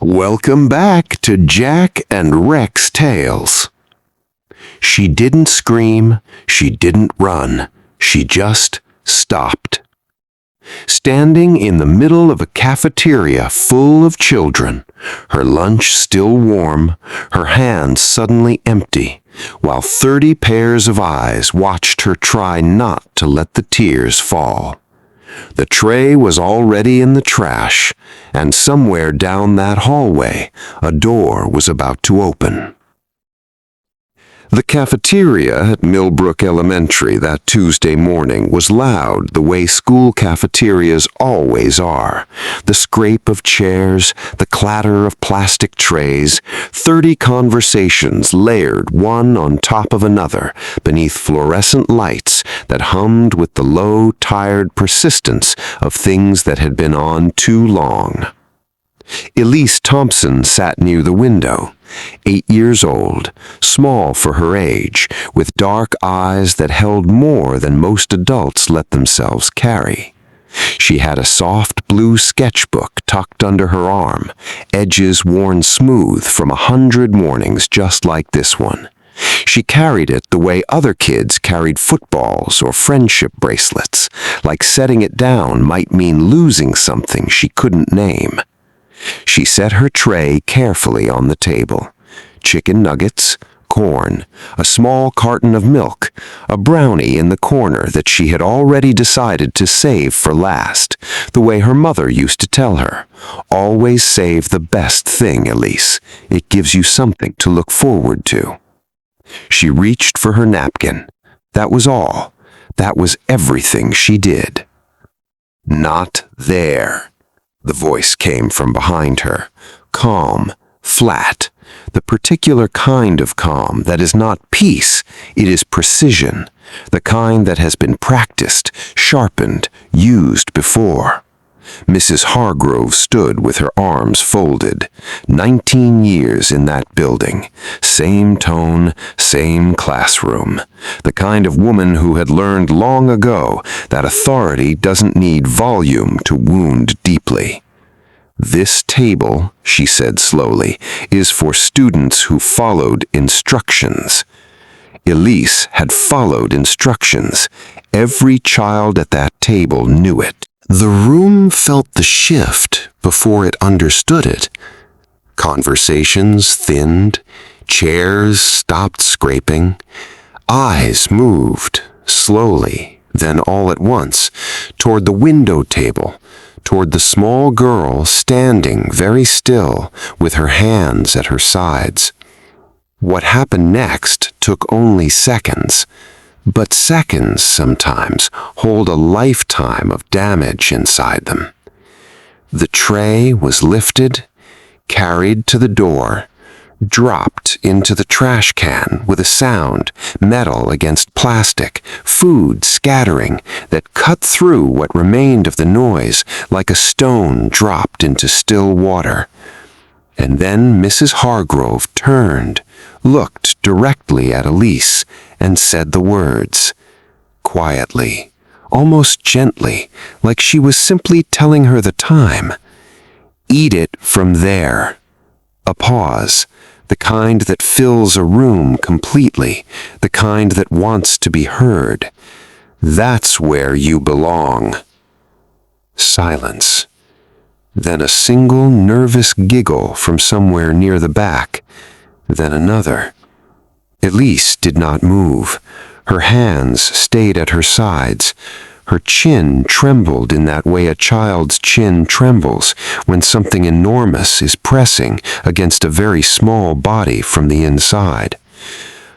Welcome back to Jack and Rex Tales. She didn't scream, she didn't run, she just stopped. Standing in the middle of a cafeteria full of children, her lunch still warm, her hands suddenly empty, while 30 pairs of eyes watched her try not to let the tears fall. The tray was already in the trash, and somewhere down that hallway, a door was about to open. The cafeteria at Millbrook Elementary that Tuesday morning was loud the way school cafeterias always are. The scrape of chairs, the clatter of plastic trays, 30 conversations layered one on top of another beneath fluorescent lights that hummed with the low, tired persistence of things that had been on too long. Elise Thompson sat near the window, 8 years old, small for her age, with dark eyes that held more than most adults let themselves carry. She had a soft blue sketchbook tucked under her arm, edges worn smooth from 100 mornings just like this one. She carried it the way other kids carried footballs or friendship bracelets, like setting it down might mean losing something she couldn't name. She set her tray carefully on the table. Chicken nuggets, corn, a small carton of milk, a brownie in the corner that she had already decided to save for last, the way her mother used to tell her. Always save the best thing, Elise. It gives you something to look forward to. She reached for her napkin. That was all. That was everything she did. Not there. The voice came from behind her, calm, flat, the particular kind of calm that is not peace, it is precision, the kind that has been practiced, sharpened, used before. Mrs. Hargrove stood with her arms folded, 19 years in that building, same tone, same classroom, the kind of woman who had learned long ago that authority doesn't need volume to wound deeply. This table, she said slowly, is for students who followed instructions. Elise had followed instructions. Every child at that table knew it. The room felt the shift before it understood it. Conversations thinned, chairs stopped scraping, eyes moved, slowly, then all at once, toward the window table, toward the small girl standing very still with her hands at her sides. What happened next took only seconds. But seconds sometimes hold a lifetime of damage inside them. The tray was lifted, carried to the door, dropped into the trash can with a sound, metal against plastic, food scattering that cut through what remained of the noise like a stone dropped into still water. And then Mrs. Hargrove turned, looked directly at Elise, and said the words, quietly, almost gently, like she was simply telling her the time. Eat it from there. A pause, the kind that fills a room completely, the kind that wants to be heard. That's where you belong. Silence. Then a single nervous giggle from somewhere near the back, then another. Elise did not move. Her hands stayed at her sides. Her chin trembled in that way a child's chin trembles when something enormous is pressing against a very small body from the inside.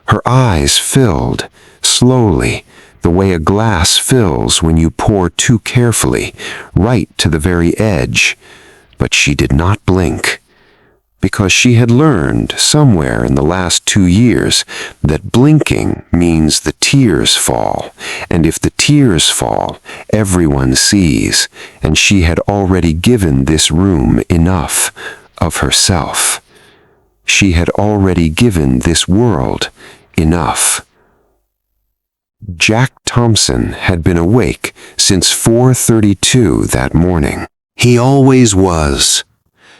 Her eyes filled, slowly, the way a glass fills when you pour too carefully, right to the very edge. But she did not blink, because she had learned somewhere in the last 2 years that blinking means the tears fall, and if the tears fall, everyone sees, and she had already given this room enough of herself. She had already given this world enough. Jack Thompson had been awake since 4:32 that morning. He always was.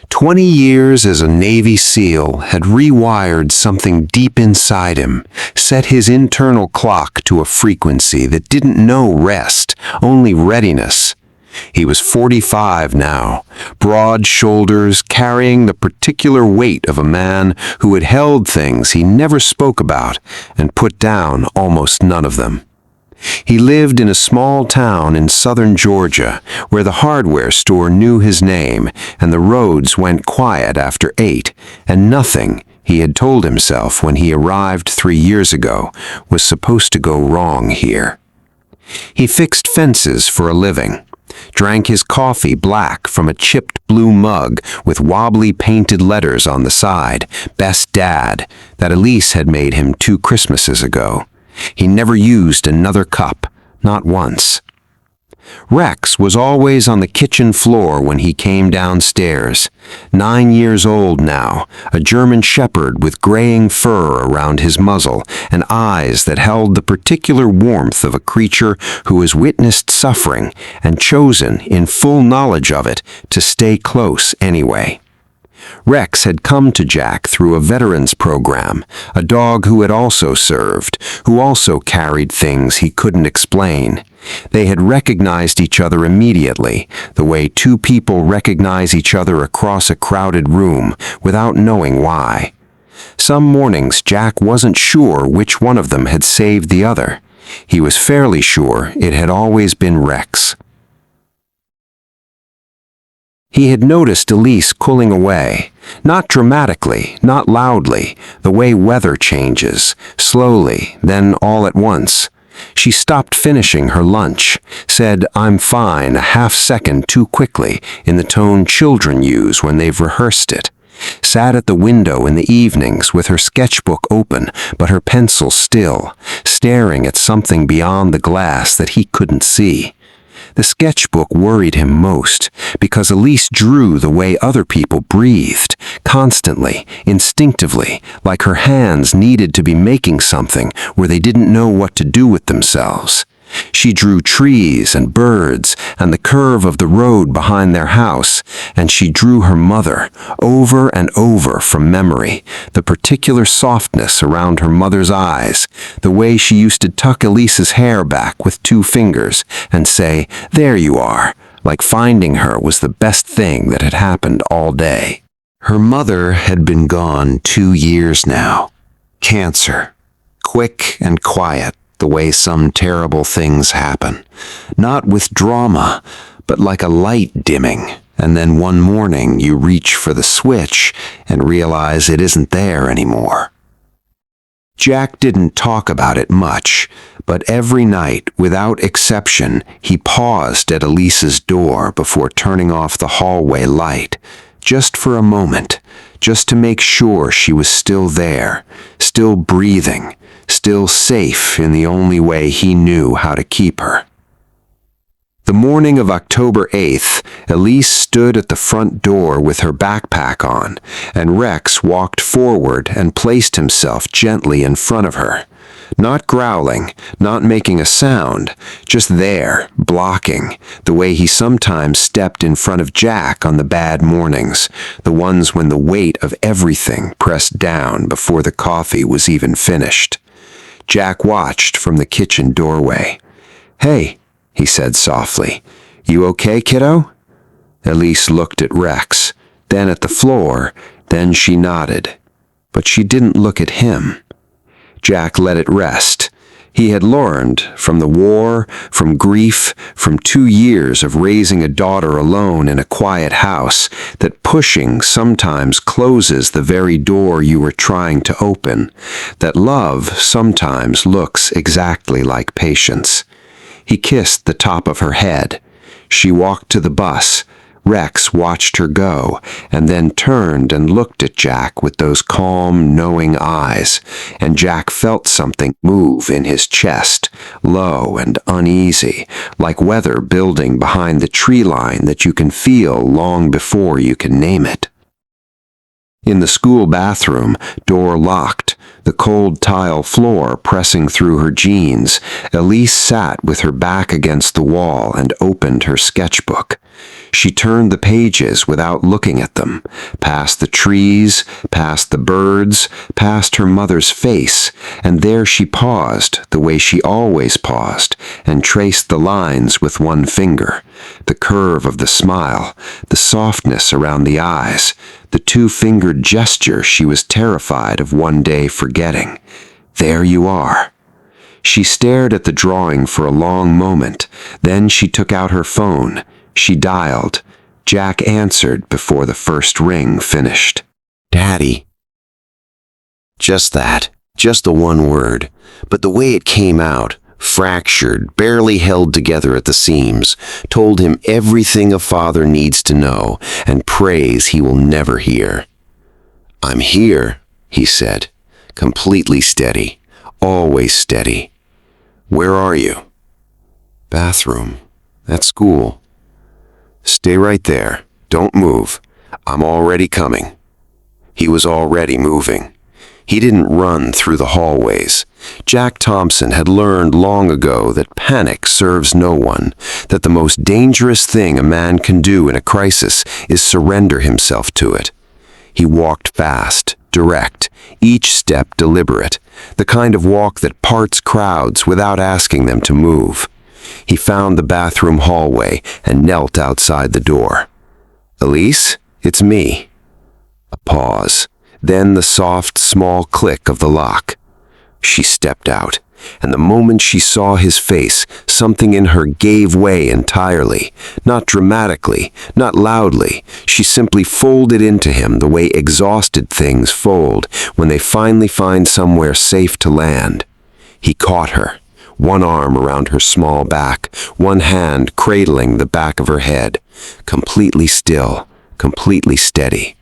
20 years as a Navy SEAL had rewired something deep inside him, set his internal clock to a frequency that didn't know rest, only readiness. He was 45 now, broad shoulders, carrying the particular weight of a man who had held things he never spoke about and put down almost none of them. He lived in a small town in southern Georgia where the hardware store knew his name and the roads went quiet after 8, and nothing, he had told himself when he arrived 3 years ago, was supposed to go wrong here. He fixed fences for a living, drank his coffee black from a chipped blue mug with wobbly painted letters on the side, "Best Dad," that Elise had made him 2 Christmases ago. He never used another cup, not once. Rex was always on the kitchen floor when he came downstairs. 9 years old now, a German shepherd with graying fur around his muzzle and eyes that held the particular warmth of a creature who has witnessed suffering and chosen, in full knowledge of it, to stay close anyway. Rex had come to Jack through a veterans program, a dog who had also served, who also carried things he couldn't explain. They had recognized each other immediately, the way 2 people recognize each other across a crowded room without knowing why. Some mornings Jack wasn't sure which one of them had saved the other. He was fairly sure it had always been Rex. He had noticed Elise cooling away, not dramatically, not loudly, the way weather changes, slowly, then all at once. She stopped finishing her lunch, said, "I'm fine," a half-second too quickly, in the tone children use when they've rehearsed it. Sat at the window in the evenings with her sketchbook open, but her pencil still, staring at something beyond the glass that he couldn't see. The sketchbook worried him most, because Elise drew the way other people breathed, constantly, instinctively, like her hands needed to be making something where they didn't know what to do with themselves. She drew trees and birds and the curve of the road behind their house, and she drew her mother, over and over from memory, the particular softness around her mother's eyes, the way she used to tuck Elise's hair back with 2 fingers and say, "There you are," like finding her was the best thing that had happened all day. Her mother had been gone 2 years now. Cancer. Quick and quiet, the way some terrible things happen. Not with drama, but like a light dimming, and then one morning you reach for the switch and realize it isn't there anymore. Jack didn't talk about it much, but every night, without exception, he paused at Elise's door before turning off the hallway light, just for a moment, just to make sure she was still there, still breathing, still safe in the only way he knew how to keep her. The morning of October 8th, Elise stood at the front door with her backpack on, and Rex walked forward and placed himself gently in front of her. Not growling, not making a sound, just there, blocking, the way he sometimes stepped in front of Jack on the bad mornings, the ones when the weight of everything pressed down before the coffee was even finished. Jack watched from the kitchen doorway. "Hey," he said softly, "you okay, kiddo?" Elise looked at Rex, then at the floor, then she nodded. But she didn't look at him. Jack let it rest. He had learned, from the war, from grief, from 2 years of raising a daughter alone in a quiet house, that pushing sometimes closes the very door you were trying to open, that love sometimes looks exactly like patience. He kissed the top of her head. She walked to the bus. Rex watched her go, and then turned and looked at Jack with those calm, knowing eyes, and Jack felt something move in his chest, low and uneasy, like weather building behind the tree line that you can feel long before you can name it. In the school bathroom, door locked, the cold tile floor pressing through her jeans, Elise sat with her back against the wall and opened her sketchbook. She turned the pages without looking at them, past the trees, past the birds, past her mother's face, and there she paused, the way she always paused, and traced the lines with one finger, the curve of the smile, the softness around the eyes, the two-fingered gesture she was terrified of one day forgetting. There you are. She stared at the drawing for a long moment. Then she took out her phone. She dialed. Jack answered before the first ring finished. "Daddy." Just that. Just the one word. But the way it came out, fractured, barely held together at the seams, told him everything a father needs to know and prays he will never hear. "I'm here," he said, completely steady, always steady. "Where are you?" "Bathroom. At school." "Stay right there. Don't move. I'm already coming." He was already moving. He didn't run through the hallways. Jack Thompson had learned long ago that panic serves no one, that the most dangerous thing a man can do in a crisis is surrender himself to it. He walked fast, direct, each step deliberate, the kind of walk that parts crowds without asking them to move. He found the bathroom hallway and knelt outside the door. "Elise, it's me." A pause, then the soft, small click of the lock. She stepped out, and the moment she saw his face, something in her gave way entirely. Not dramatically, not loudly. She simply folded into him the way exhausted things fold when they finally find somewhere safe to land. He caught her, one arm around her small back, one hand cradling the back of her head, completely still, completely steady.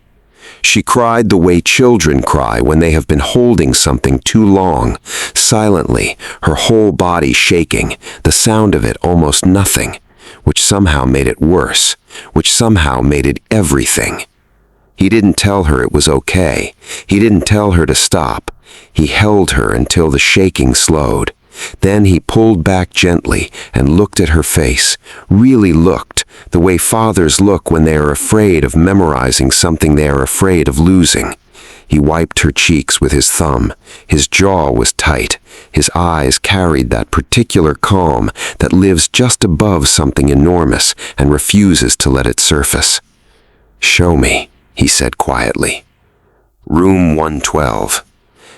She cried the way children cry when they have been holding something too long, silently, her whole body shaking, the sound of it almost nothing, which somehow made it worse, which somehow made it everything. He didn't tell her it was okay. He didn't tell her to stop. He held her until the shaking slowed. Then he pulled back gently and looked at her face, really looked, the way fathers look when they are afraid of memorizing something they are afraid of losing. He wiped her cheeks with his thumb. His jaw was tight. His eyes carried that particular calm that lives just above something enormous and refuses to let it surface. "Show me," he said quietly. Room 112.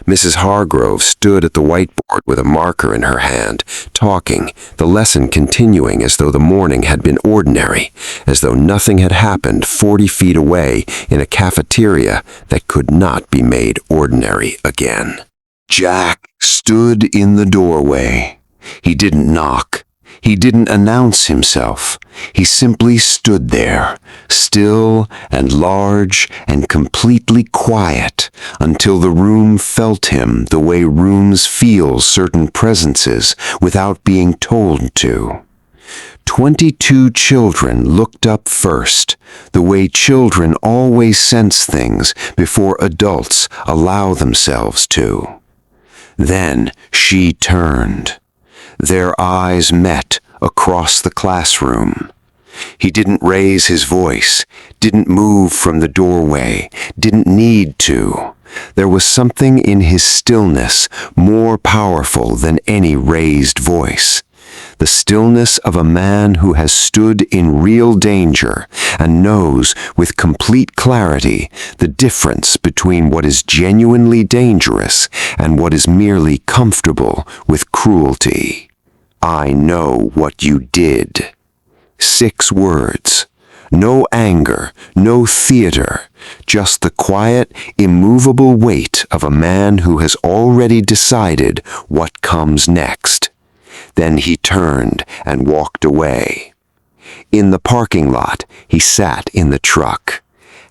Mrs. Hargrove stood at the whiteboard with a marker in her hand, talking, the lesson continuing as though the morning had been ordinary, as though nothing had happened 40 feet away in a cafeteria that could not be made ordinary again. Jack stood in the doorway. He didn't knock. He didn't announce himself. He simply stood there, still and large and completely quiet, until the room felt him the way rooms feel certain presences without being told to. 22 children looked up first, the way children always sense things before adults allow themselves to. Then she turned. Their eyes met across the classroom. He didn't raise his voice, didn't move from the doorway, didn't need to. There was something in his stillness more powerful than any raised voice. The stillness of a man who has stood in real danger and knows with complete clarity the difference between what is genuinely dangerous and what is merely comfortable with cruelty. "I know what you did." 6 words. No anger, no theater, just the quiet, immovable weight of a man who has already decided what comes next. Then he turned and walked away. In the parking lot, he sat in the truck.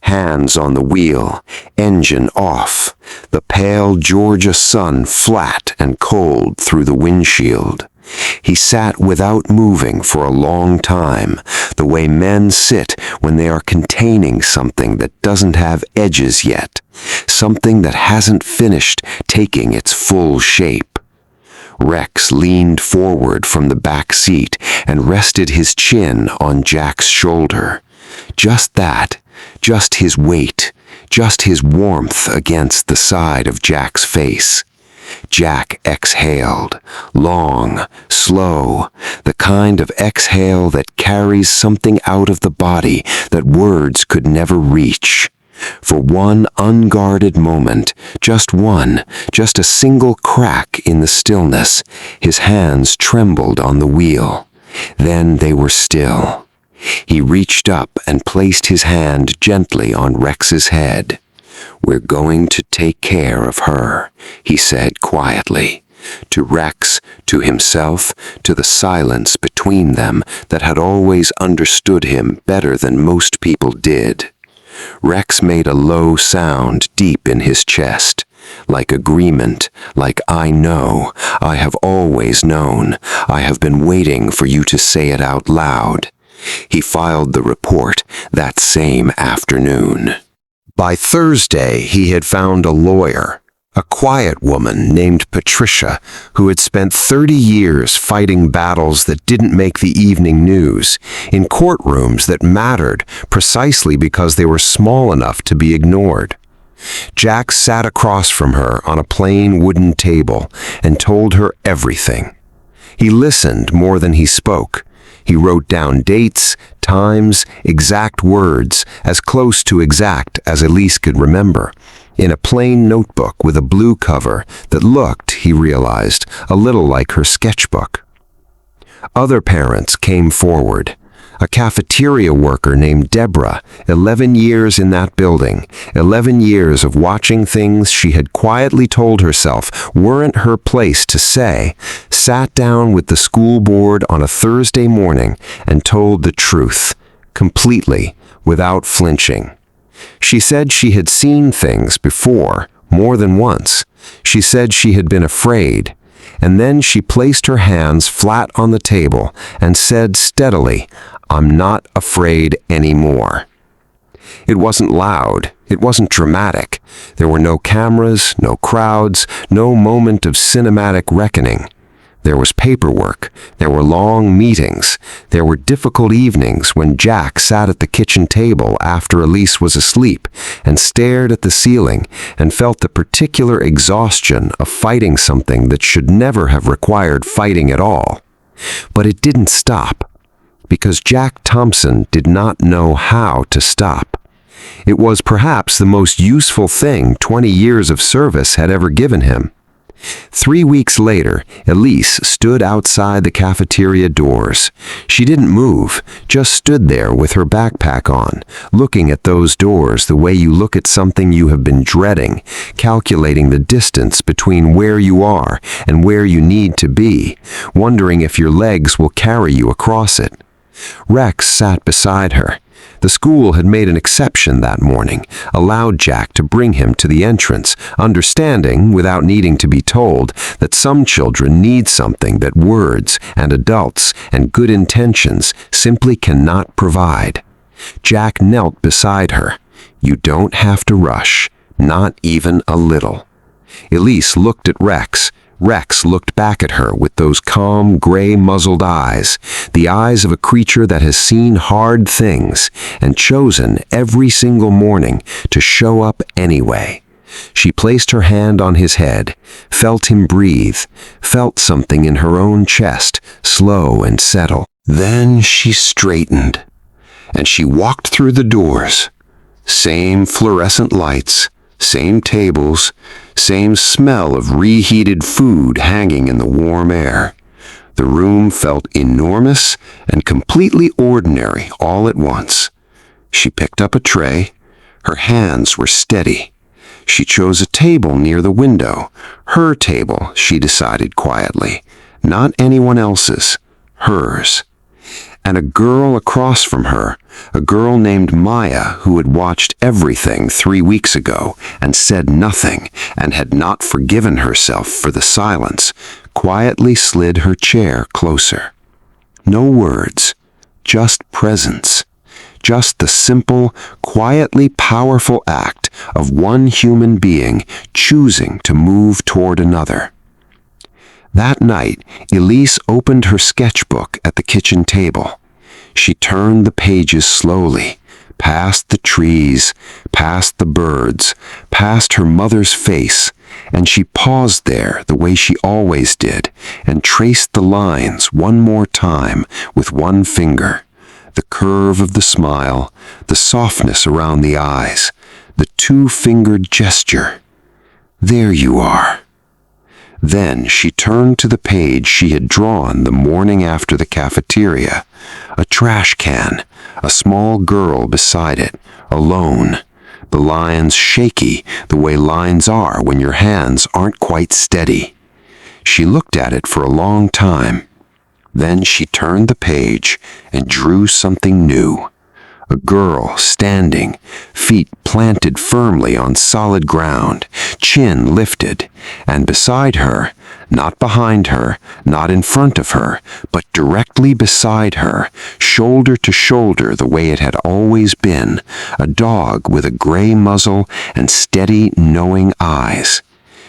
Hands on the wheel, engine off, the pale Georgia sun flat and cold through the windshield. He sat without moving for a long time, the way men sit when they are containing something that doesn't have edges yet, something that hasn't finished taking its full shape. Rex leaned forward from the back seat and rested his chin on Jack's shoulder. Just that, just his weight, just his warmth against the side of Jack's face. Jack exhaled, long, slow, the kind of exhale that carries something out of the body that words could never reach. For one unguarded moment, just a single crack in the stillness, his hands trembled on the wheel. Then they were still. He reached up and placed his hand gently on Rex's head. "We're going to take care of her," he said quietly. To Rex, to himself, to the silence between them that had always understood him better than most people did. Rex made a low sound deep in his chest, like agreement, like "I know, I have always known, I have been waiting for you to say it out loud." He filed the report that same afternoon. By Thursday, he had found a lawyer, a quiet woman named Patricia, who had spent 30 years fighting battles that didn't make the evening news, in courtrooms that mattered precisely because they were small enough to be ignored. Jack sat across from her on a plain wooden table and told her everything. He listened more than he spoke. He wrote down dates, times, exact words, as close to exact as Elise could remember, in a plain notebook with a blue cover that looked, he realized, a little like her sketchbook. Other parents came forward. A cafeteria worker named Deborah, 11 years in that building, 11 years of watching things she had quietly told herself weren't her place to say, sat down with the school board on a Thursday morning and told the truth, completely, without flinching. She said she had seen things before, more than once. She said she had been afraid. And then she placed her hands flat on the table and said steadily, "I'm not afraid anymore." It wasn't loud. It wasn't dramatic. There were no cameras, no crowds, no moment of cinematic reckoning. There was paperwork. There were long meetings. There were difficult evenings when Jack sat at the kitchen table after Elise was asleep and stared at the ceiling and felt the particular exhaustion of fighting something that should never have required fighting at all. But it didn't stop, because Jack Thompson did not know how to stop. It was perhaps the most useful thing 20 years of service had ever given him. 3 weeks later, Elise stood outside the cafeteria doors. She didn't move, just stood there with her backpack on, looking at those doors the way you look at something you have been dreading, calculating the distance between where you are and where you need to be, wondering if your legs will carry you across it. Rex sat beside her. The school had made an exception that morning, allowed Jack to bring him to the entrance, understanding, without needing to be told, that some children need something that words and adults and good intentions simply cannot provide. Jack knelt beside her. "You don't have to rush, not even a little." Elise looked at Rex. Rex looked back at her with those calm, gray-muzzled eyes, the eyes of a creature that has seen hard things and chosen every single morning to show up anyway. She placed her hand on his head, felt him breathe, felt something in her own chest slow and settle. Then she straightened, and she walked through the doors. Same fluorescent lights, same tables, same smell of reheated food hanging in the warm air. The room felt enormous and completely ordinary all at once. She picked up a tray. Her hands were steady. She chose a table near the window. Her table, she decided quietly. Not anyone else's. Hers. And a girl across from her, a girl named Maya who had watched everything 3 weeks ago and said nothing and had not forgiven herself for the silence, quietly slid her chair closer. No words, just presence. Just the simple, quietly powerful act of one human being choosing to move toward another. That night, Elise opened her sketchbook at the kitchen table. She turned the pages slowly, past the trees, past the birds, past her mother's face, and she paused there the way she always did and traced the lines one more time with one finger. The curve of the smile, the softness around the eyes, the two-fingered gesture. There you are. Then she turned to the page she had drawn the morning after the cafeteria. A trash can, a small girl beside it, alone. The lines shaky the way lines are when your hands aren't quite steady. She looked at it for a long time. Then she turned the page and drew something new. A girl standing, feet planted firmly on solid ground, chin lifted, and beside her, not behind her, not in front of her, but directly beside her, shoulder to shoulder the way it had always been, a dog with a gray muzzle and steady, knowing eyes.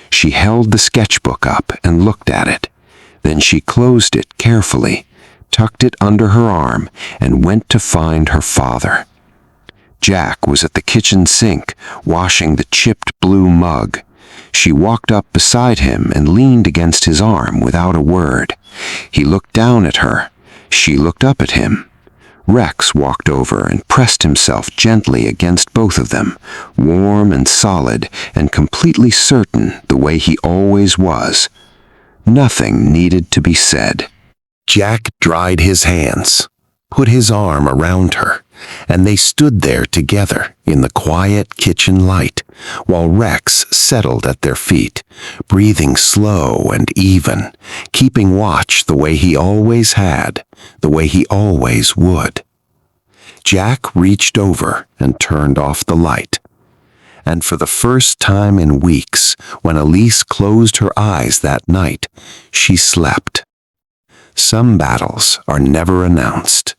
She held the sketchbook up and looked at it. Then she closed it carefully, tucked it under her arm, and went to find her father. Jack was at the kitchen sink, washing the chipped blue mug. She walked up beside him and leaned against his arm without a word. He looked down at her. She looked up at him. Rex walked over and pressed himself gently against both of them, warm and solid and completely certain the way he always was. Nothing needed to be said. Jack dried his hands, put his arm around her, and they stood there together in the quiet kitchen light, while Rex settled at their feet, breathing slow and even, keeping watch the way he always had, the way he always would. Jack reached over and turned off the light. And for the first time in weeks, when Elise closed her eyes that night, she slept. Some battles are never announced.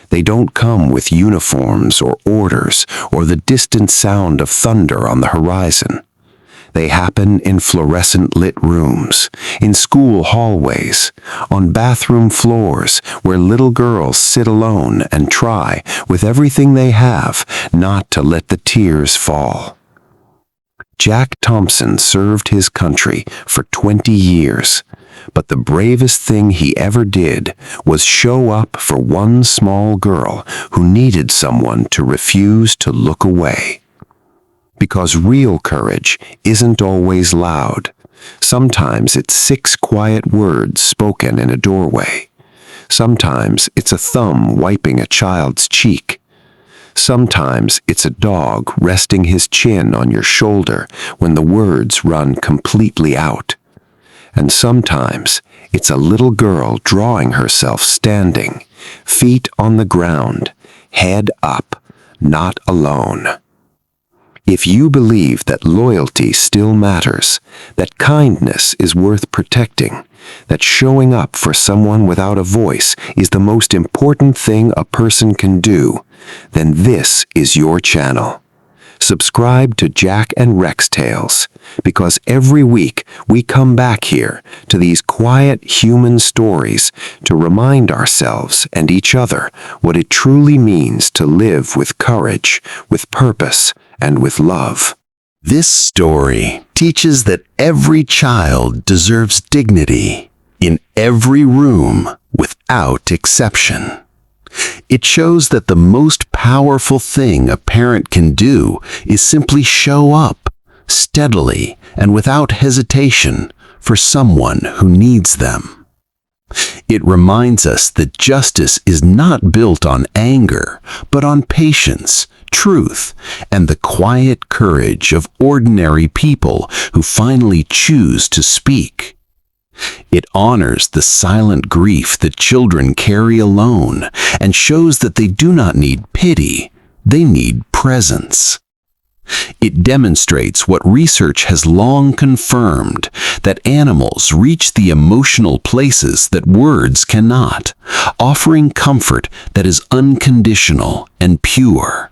They don't come with uniforms or orders or the distant sound of thunder on the horizon. They happen in fluorescent-lit rooms, in school hallways, on bathroom floors where little girls sit alone and try, with everything they have, not to let the tears fall. Jack Thompson served his country for 20 years, but the bravest thing he ever did was show up for one small girl who needed someone to refuse to look away. Because real courage isn't always loud. Sometimes it's 6 quiet words spoken in a doorway. Sometimes it's a thumb wiping a child's cheek. Sometimes it's a dog resting his chin on your shoulder when the words run completely out. And sometimes it's a little girl drawing herself standing, feet on the ground, head up, not alone. If you believe that loyalty still matters, that kindness is worth protecting, that showing up for someone without a voice is the most important thing a person can do, then this is your channel. Subscribe to Jack and Rex Tales, because every week we come back here to these quiet human stories to remind ourselves and each other what it truly means to live with courage, with purpose, and with love. This story teaches that every child deserves dignity in every room without exception. It shows that the most powerful thing a parent can do is simply show up, steadily and without hesitation, for someone who needs them. It reminds us that justice is not built on anger, but on patience, truth, and the quiet courage of ordinary people who finally choose to speak. It honors the silent grief that children carry alone and shows that they do not need pity, they need presence. It demonstrates what research has long confirmed, that animals reach the emotional places that words cannot, offering comfort that is unconditional and pure.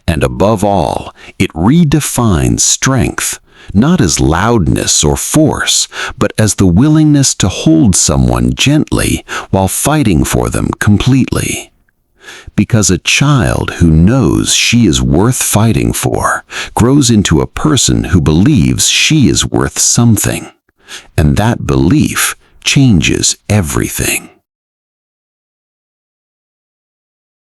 And above all, it redefines strength, not as loudness or force, but as the willingness to hold someone gently while fighting for them completely. Because a child who knows she is worth fighting for grows into a person who believes she is worth something. And that belief changes everything.